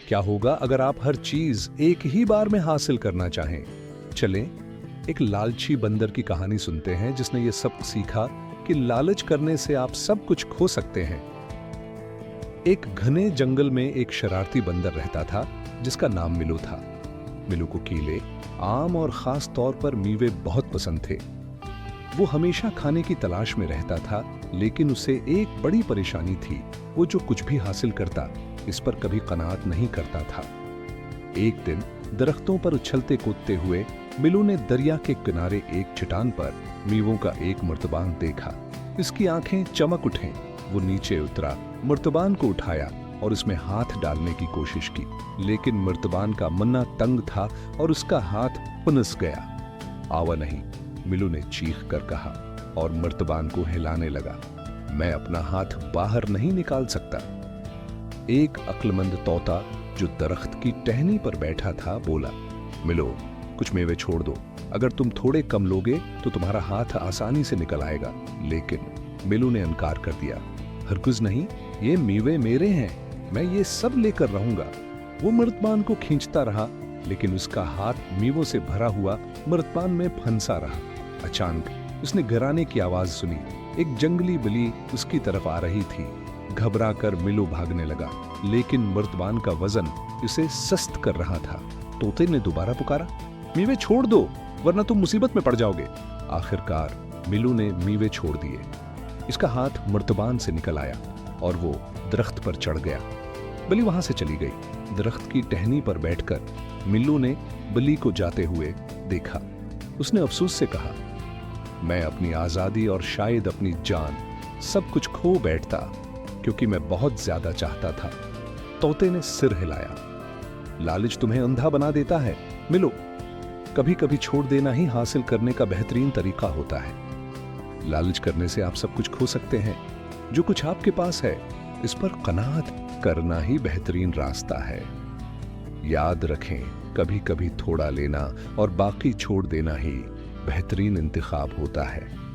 क्या होगा अगर आप हर चीज एक ही बार में हासिल करना चाहें? चलें एक लालची बंदर की कहानी सुनते हैं जिसने ये सब सीखा कि लालच करने से आप सब कुछ खो सकते हैं। एक घने जंगल में एक शरारती बंदर रहता था जिसका नाम मिलू था। मिलू को केले, आम और खास तौर पर मीवे बहुत पसंद थे। वो हमेशा खाने की तलाश में रहता था, लेकिन उसे एक बड़ी परेशानी थी। वो जो कुछ भी हासिल करता इस पर कभी कनात नहीं करता था। एक दिन दरख्तों पर उछलते कूदते हुए मिलू ने दरिया के किनारे एक चट्टान पर मीवों का एक मर्तबान देखा। इसकी आंखें चमक उठें। वो नीचे उतरा, मर्तबान को उठाया और उसमें हाथ डालने की कोशिश की, लेकिन मर्तबान का मन्ना तंग था और उसका हाथ फुनस गया। आवा नहीं, मिलू ने चीख कर कहा और मर्तबान को हिलाने लगा। मैं अपना हाथ बाहर नहीं निकाल सकता। एक अक्लमंद तोता जो दरख्त की टहनी पर बैठा था बोला, मिलो, कुछ मेवे छोड़ दो। अगर तुम थोड़े कम लोगे तो तुम्हारा हाथ आसानी से निकल आएगा। लेकिन मिलू ने इनकार कर दिया। हरगिज़ नहीं, ये मेवे मेरे हैं, मैं ये सब लेकर रहूंगा। वो मर्तबान को खींचता रहा, लेकिन उसका हाथ मीवों से भरा हुआ मर्तबान में फंसा रहा। अचानक उसने घराने की आवाज सुनी। एक जंगली बिल्ली उसकी तरफ आ रही थी। घबराकर मिलू भागने लगा, लेकिन मर्तबान का वजन उसे सस्त कर रहा था। तोते ने दोबारा पुकारा, मीवे छोड़ दो वरना तुम मुसीबत में पड़ जाओगे। आखिरकार मिलू ने मीवे छोड़ दिए। इसका हाथ मर्तबान से निकल आया और वो दरख्त पर चढ़ गया। बिल्ली वहां से चली गई। दरख्त की टहनी पर बैठकर मिलू ने बिल्ली को जाते हुए देखा। उसने अफसोस से कहा, मैं अपनी आजादी और शायद अपनी जान सब कुछ खो बैठता क्योंकि मैं बहुत ज्यादा चाहता था। तोते ने सिर हिलाया। लालच तुम्हें अंधा बना देता है मिलो। कभी कभी छोड़ देना ही हासिल करने का बेहतरीन तरीका होता है। लालच करने से आप सब कुछ खो सकते हैं। जो कुछ आपके पास है इस पर कनात करना ही बेहतरीन रास्ता है। याद रखें, कभी कभी थोड़ा लेना और बाकी छोड़ देना ही बेहतरीन इंतखाब होता है।